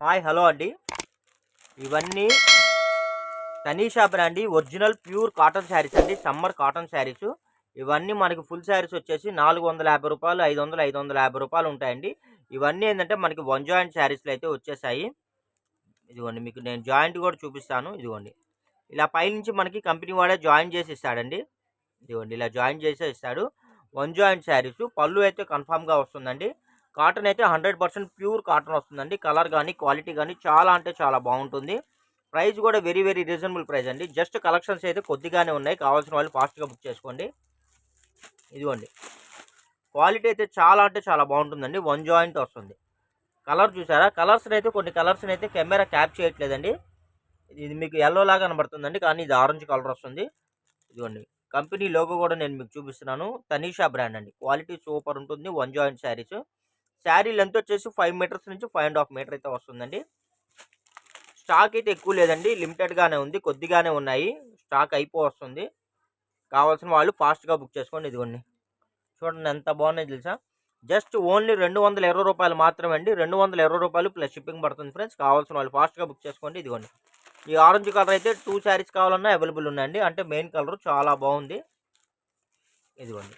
Hi hello అండి. ఇవన్నీ Tanisha brand original pure cotton saris అండి. Summer cotton saris. ఇవన్నీ మనకి ఫుల్ శారీస్ వచ్చేసి రూ. 450, 500, 550 రూపాయలు ఉంటాయండి. ఇవన్నీ ఏంటంటే మనకి వన్ జాయింట్ శారీస్లో అయితే వచ్చేసాయి. ఇదిగోండి, మీకు నేను జాయింట్ కూడా చూపిస్తాను. ఇదిగోండి, ఇలా పైనుంచి మనకి కంపెనీ వాడే జాయిన్ చేసి ఇస్తాడండి. ఇదిగోండి, ఇలా జాయిన్ చేసే ఇస్తాడు. One joint saris. పళ్ళు అయితే కన్ఫామ్గా వస్తుందండి. కాటన్ అయితే 100% ప్యూర్ కాటన్ వస్తుందండి. కలర్ కానీ క్వాలిటీ కానీ చాలా అంటే చాలా బాగుంటుంది. ప్రైస్ కూడా వెరీ వెరీ రీజనబుల్ ప్రైస్ అండి. జస్ట్ కలెక్షన్స్ అయితే కొద్దిగానే ఉన్నాయి. కావాల్సిన వాళ్ళు ఫాస్ట్గా బుక్ చేసుకోండి. ఇదిగోండి, క్వాలిటీ అయితే చాలా అంటే చాలా బాగుంటుందండి. వన్ జాయింట్ వస్తుంది. కలర్ చూసారా? కలర్స్ని అయితే కొన్ని కలర్స్ని అయితే కెమెరా క్యాప్ చేయట్లేదండి. ఇది మీకు ఎల్లో లాగా కనబడుతుందండి, కానీ ఇది ఆరెంజ్ కలర్ వస్తుంది. ఇదిగోండి, కంపెనీ లోగో కూడా నేను మీకు చూపిస్తున్నాను. తనీషా బ్రాండ్ అండి. క్వాలిటీ సూపర్ ఉంటుంది. One joint saris. Sari length వచ్చేసి 5 మీటర్స్ నుంచి 5.5 మీటర్ అయితే వస్తుందండి. స్టాక్ అయితే ఎక్కువ లేదండి, లిమిటెడ్గానే ఉంది. కొద్దిగానే ఉన్నాయి. స్టాక్ వస్తుంది. కావాల్సిన వాళ్ళు ఫాస్ట్గా బుక్ చేసుకోండి. ఇదిగోండి, చూడండి ఎంత బాగున్నాయి తెలుసా. జస్ట్ ఓన్లీ రూ. 220 మాత్రమే అండి. రూ. 220 ప్లస్ షిప్పింగ్ పడుతుంది ఫ్రెండ్స్. కావాల్సిన వాళ్ళు ఫాస్ట్గా బుక్ చేసుకోండి. ఇదిగోండి, ఈ ఆరెంజ్ కలర్ అయితే 2 శారీస్ కావాలన్నా అవైలబుల్ ఉన్నాయండి. అంటే మెయిన్ కలర్ చాలా బాగుంది. ఇదిగోండి,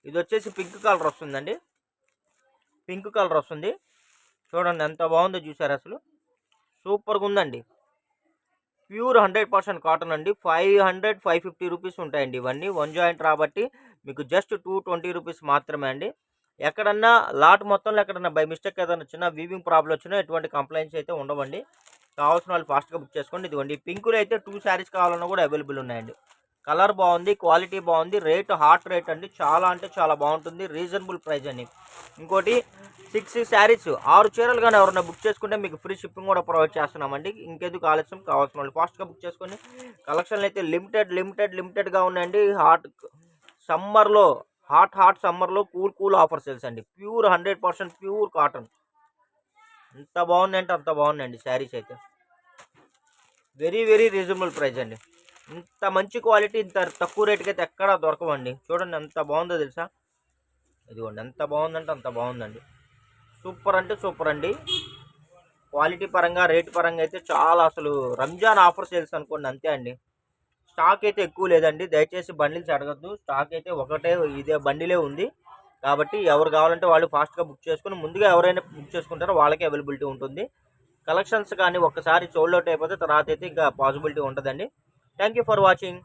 ఇది వచ్చేసి పింక్ కలర్ వస్తుందండి. పింక్ కలర్ వస్తుంది. చూడండి ఎంత బాగుందో చూసారు. అసలు సూపర్గా ఉందండి. ప్యూర్ 100% కాటన్ అండి. 500, 550 రూపీస్ ఉంటాయండి ఇవన్నీ. వన్ జాయింట్ రాబట్టి మీకు జస్ట్ 220 రూపీస్ మాత్రమే అండి. ఎక్కడన్నా లాట్ మొత్తంలో ఎక్కడన్నా బై మిస్టేక్ ఏదైనా వచ్చినా, వీవింగ్ ప్రాబ్లం వచ్చినా ఎటువంటి కంప్లైంట్స్ అయితే ఉండవండి. కావాల్సిన వాళ్ళు ఫాస్ట్గా బుక్ చేసుకోండి. ఇదిగోండి, పింకులు అయితే 2 శారీస్ కావాలన్నా కూడా అవైలబుల్ ఉన్నాయండి. కలర్ బాగుంది, క్వాలిటీ బాగుంది, రేట్ హాట్ రేట్ అండి. చాలా అంటే చాలా బాగుంటుంది. రీజనబుల్ ప్రైస్ అండి. ఇంకోటి 6 శారీస్ 6 చీరలు కానీ ఎవరైనా బుక్ చేసుకుంటే మీకు ఫ్రీ షిప్పింగ్ కూడా ప్రొవైడ్ చేస్తున్నామండి. ఇంకెందుకు ఆలస్యం, కావాల్సిన వాళ్ళు ఫాస్ట్గా బుక్ చేసుకొని. కలెక్షన్లు అయితే లిమిటెడ్గా ఉన్నాయండి. సమ్మర్లో హాట్ సమ్మర్లో కూల్ ఆఫర్ సేల్స్ అండి. Pure 100% pure cotton. ఎంత బాగుందంటే అంత బాగుందండి శారీస్ అయితే. వెరీ వెరీ రీజనబుల్ ప్రైస్ అండి. ఇంత మంచి క్వాలిటీ ఇంత తక్కువ రేటుకి అయితే ఎక్కడా దొరకవండి. చూడండి ఎంత బాగుందో తెలుసా. ఇదిగోండి, ఎంత బాగుందంటే అంత బాగుందండి. సూపర్ అంటే సూపర్ అండి. క్వాలిటీ పరంగా రేటు పరంగా అయితే చాలా, అసలు రంజాన్ ఆఫర్ సేల్స్ అనుకోండి, అంతే అండి. స్టాక్ అయితే ఎక్కువ లేదండి. దయచేసి బండిల్స్ అడగద్దు. స్టాక్ అయితే ఒకటే ఇదే బండిలే ఉంది. కాబట్టి ఎవరు కావాలంటే వాళ్ళు ఫాస్ట్గా బుక్ చేసుకుని, ముందుగా ఎవరైనా బుక్ చేసుకుంటారో వాళ్ళకే అవైలబిలిటీ ఉంటుంది. కలెక్షన్స్ కానీ ఒక్కసారి సోల్డ్ అవుట్ అయిపోతే తర్వాత అయితే ఇంకా పాసిబిలిటీ ఉంటుందండి. Thank you for watching.